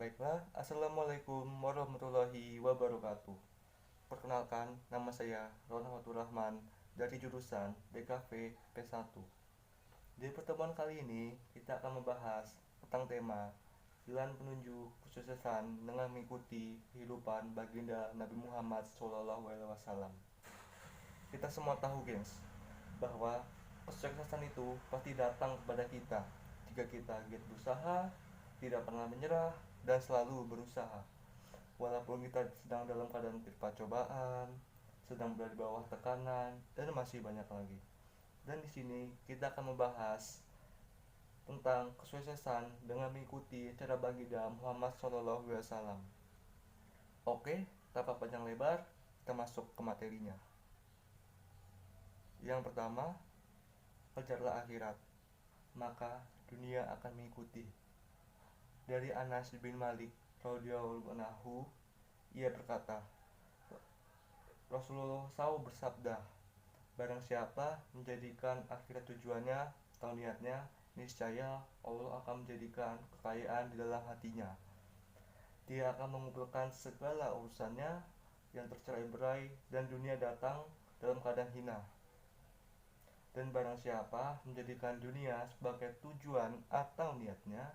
Baiklah, Assalamualaikum warahmatullahi wabarakatuh. Perkenalkan, nama saya Ronald Fatur Rahman dari jurusan DKV P1. Di pertemuan kali ini, kita akan membahas tentang tema jalan menuju kesuksesan dengan mengikuti kehidupan baginda Nabi Muhammad SAW. Kita semua tahu, gengs, bahwa kesuksesan itu pasti datang kepada kita jika kita giat berusaha, tidak pernah menyerah, dan selalu berusaha. Walaupun kita sedang dalam keadaan terpa cobaan, sedang berada di bawah tekanan, dan masih banyak lagi. Dan di sini kita akan membahas tentang kesuksesan dengan mengikuti cara baginda Muhammad SAW. Oke, tanpa panjang lebar, kita masuk ke materinya. Yang pertama, kejarlah akhirat, maka dunia akan mengikuti. Dari Anas bin Malik radhiyallahu anhu, ia berkata, Rasulullah SAW bersabda, barang siapa menjadikan akhirat tujuannya atau niatnya, niscaya Allah akan menjadikan kekayaan di dalam hatinya. Dia akan mengumpulkan segala urusannya yang tercerai-berai dan dunia datang dalam keadaan hina. Dan barang siapa menjadikan dunia sebagai tujuan atau niatnya,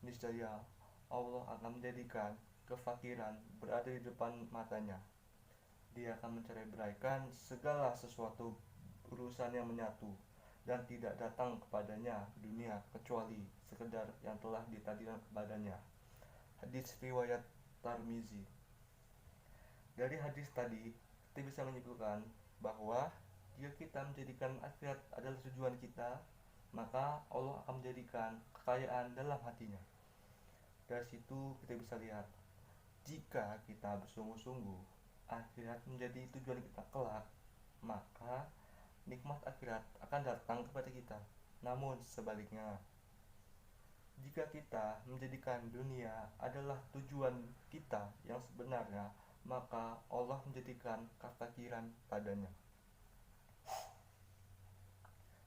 niscaya Allah akan menjadikan kefakiran berada di depan matanya. Dia akan mencerai-beraikan segala sesuatu urusan yang menyatu dan tidak datang kepadanya dunia kecuali sekedar yang telah ditakdirkan kepadanya. Hadis riwayat Tirmizi. Dari hadis tadi kita bisa menyimpulkan bahwa jika kita menjadikan akhirat adalah tujuan kita, maka Allah akan menjadikan kekayaan dalam hatinya. Dari situ kita bisa lihat, jika kita bersungguh-sungguh akhirat menjadi tujuan kita kelak, maka nikmat akhirat akan datang kepada kita. Namun sebaliknya, jika kita menjadikan dunia adalah tujuan kita yang sebenarnya, maka Allah menjadikan kefakiran padanya.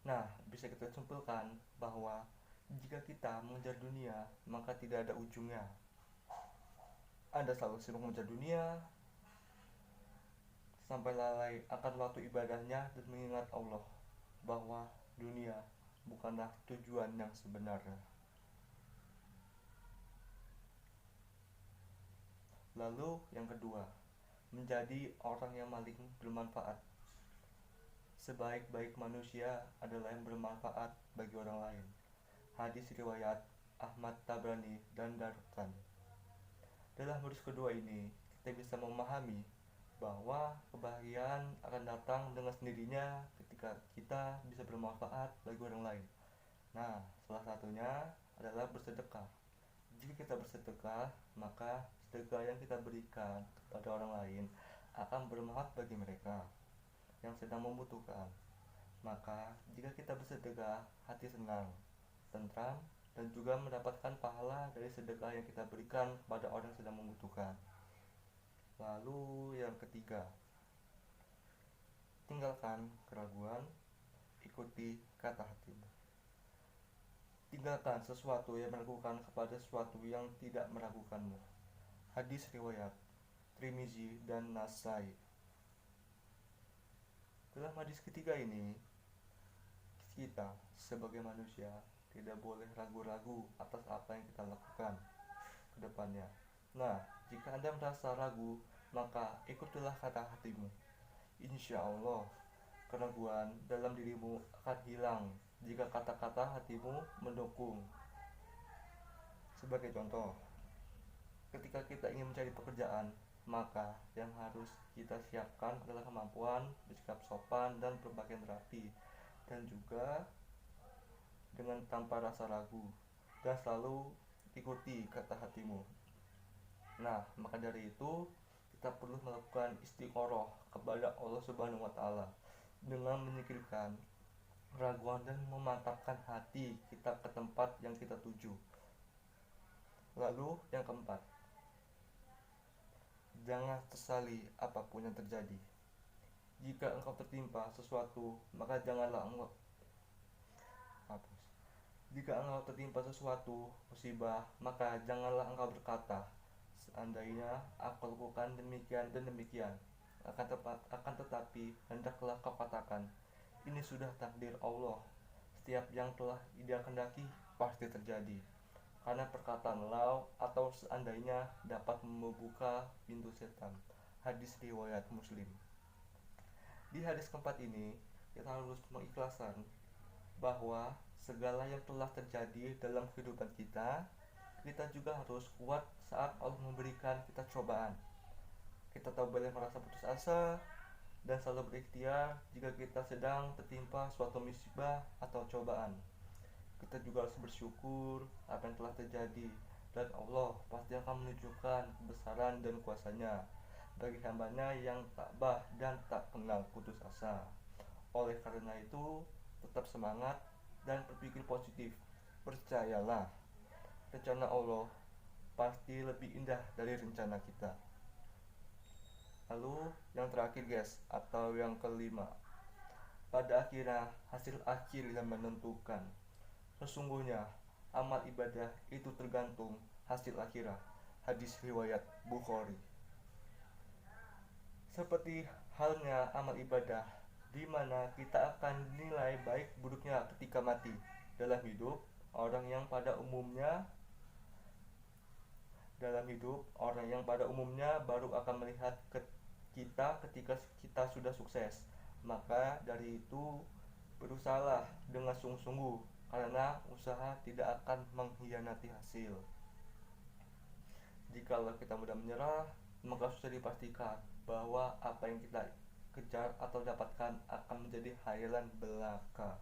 Nah, bisa kita simpulkan bahwa jika kita mengejar dunia, maka tidak ada ujungnya. Anda selalu sibuk mengejar dunia, sampai lalai akan waktu ibadahnya dan mengingat Allah bahwa dunia bukanlah tujuan yang sebenarnya. Lalu yang kedua, menjadi orang yang paling bermanfaat. Sebaik-baik manusia adalah yang bermanfaat bagi orang lain. Hadis riwayat Ahmad Tabrani dan Darqutni. Dalam hadis kedua ini, kita bisa memahami bahwa kebahagiaan akan datang dengan sendirinya ketika kita bisa bermanfaat bagi orang lain. Nah, salah satunya adalah bersedekah. Jika kita bersedekah, maka sedekah yang kita berikan kepada orang lain akan bermanfaat bagi mereka yang sedang membutuhkan. Maka, jika kita bersedekah, hati senang, tentram, dan juga mendapatkan pahala dari sedekah yang kita berikan kepada orang yang sedang membutuhkan. Lalu yang ketiga, tinggalkan keraguan, ikuti kata hatimu. Tinggalkan sesuatu yang meragukan kepada sesuatu yang tidak meragukanmu. Hadis riwayat Tirmizi dan Nasai. Dalam hadis ketiga ini, kita sebagai manusia tidak boleh ragu-ragu atas apa yang kita lakukan ke depannya. Nah, jika Anda merasa ragu, maka ikutilah kata hatimu. Insya Allah, keraguan dalam dirimu akan hilang jika kata-kata hatimu mendukung. Sebagai contoh, ketika kita ingin mencari pekerjaan, maka yang harus kita siapkan adalah kemampuan bersikap sopan dan berpakaian rapi, dan juga dengan tanpa rasa ragu, dan selalu ikuti kata hatimu. Nah, maka dari itu kita perlu melakukan istiqoroh kepada Allah Subhanahu wa taala dengan menyingkirkan keraguan dan memantapkan hati kita ke tempat yang kita tuju. Lalu yang keempat, jangan sesali apapun yang terjadi. Jika engkau tertimpa sesuatu, maka janganlah engkau Jika engkau tertimpa sesuatu musibah, maka janganlah engkau berkata, seandainya aku lakukan demikian dan demikian. Akan tetapi hendaklah kau katakan, ini sudah takdir Allah. Setiap yang telah Dia kehendaki pasti terjadi. Karena perkataan lau atau seandainya dapat membuka pintu setan. Hadis riwayat Muslim. Di hadis keempat ini, kita harus mengikhlaskan bahwa segala yang telah terjadi dalam kehidupan kita, kita juga harus kuat saat Allah memberikan kita cobaan. Kita tak boleh merasa putus asa dan selalu berikhtiar jika kita sedang tertimpa suatu musibah atau cobaan. Kita juga harus bersyukur apa yang telah terjadi, dan Allah pasti akan menunjukkan kebesaran dan kuasanya bagi hambanya yang tabah dan tak kenal putus asa. Oleh karena itu, tetap semangat dan berpikir positif. Percayalah, rencana Allah pasti lebih indah dari rencana kita. Lalu yang terakhir guys, atau yang kelima, pada akhirnya hasil akhir yang menentukan. Sesungguhnya amal ibadah itu tergantung hasil akhirah. Hadis riwayat Bukhari. Seperti halnya amal ibadah, di mana kita akan dinilai baik buruknya ketika mati. Dalam hidup, orang yang pada umumnya baru akan melihat kita ketika kita sudah sukses. Maka dari itu, berusahalah dengan sungguh-sungguh, karena usaha tidak akan mengkhianati hasil. Jikalau kita mudah menyerah, maka sudah dipastikan bahwa apa yang kita kejar atau dapatkan akan menjadi hayalan belaka.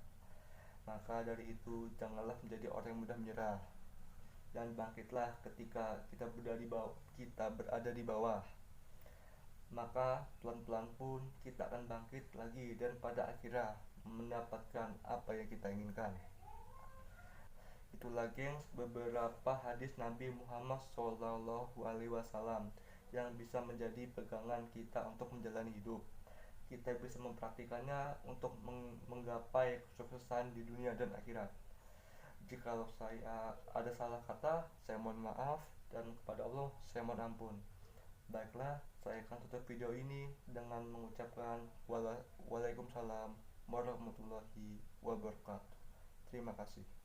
Maka dari itu, janganlah menjadi orang yang mudah menyerah, dan bangkitlah ketika kita berada di bawah. Maka pelan-pelan pun kita akan bangkit lagi dan pada akhirnya mendapatkan apa yang kita inginkan. Itulah gengs beberapa hadis Nabi Muhammad SAW yang bisa menjadi pegangan kita untuk menjalani hidup. Kita bisa mempraktikannya untuk menggapai kesuksesan di dunia dan akhirat. Jikalau saya ada salah kata, saya mohon maaf, dan kepada Allah saya mohon ampun. Baiklah, saya akan tutup video ini dengan mengucapkan Waalaikumsalam warahmatullahi wabarakatuh. Terima kasih.